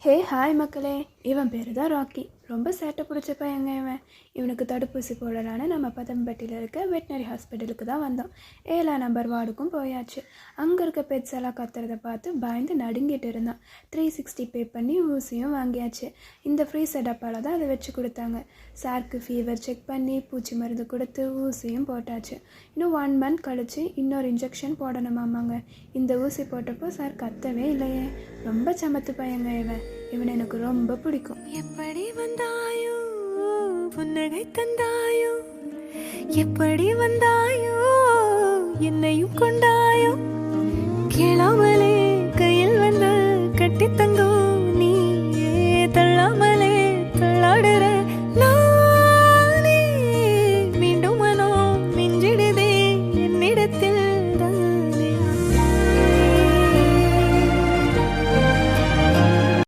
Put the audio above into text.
Hey hi மக்களே, இவன் பேர் தான் ராக்கி. ரொம்ப சேட்டை பிடிச்ச பையங்க இவனுக்கு தடுப்பூசி போடலான்னு நம்ம பதம்பட்டியில் இருக்க வெட்டினரி ஹாஸ்பிட்டலுக்கு தான் வந்தோம். 7ஆம் நம்பர் வார்டுக்கும் போயாச்சு. அங்கே இருக்க பெட்ஸ் எல்லாம் கத்துறதை பார்த்து பயந்து நடுங்கிட்டு இருந்தான். 360 பே பண்ணி ஊசியும் வாங்கியாச்சு. இந்த ஃப்ரீ செட்டப்பால் தான் அதை வச்சு கொடுத்தாங்க. சாருக்கு ஃபீவர் செக் பண்ணி பூச்சி மருந்து கொடுத்து ஊசியும் போட்டாச்சு. இன்னும் 1 மந்த் கழித்து இன்னொரு இன்ஜெக்ஷன் போடணுமாமாங்க. இந்த ஊசி போட்டப்போ சார் கத்தவே இல்லையே. ரொம்ப சமத்து பையங்க இவன் எனக்கு ரொம்ப பிடிக்கும். எப்படி வந்தாயோ புன்னகை தந்தாயோ, எப்படி வந்தாயோ என்னையும் கொண்டாயோ, கேளாமலே கையில் வந்து கட்டி தங்க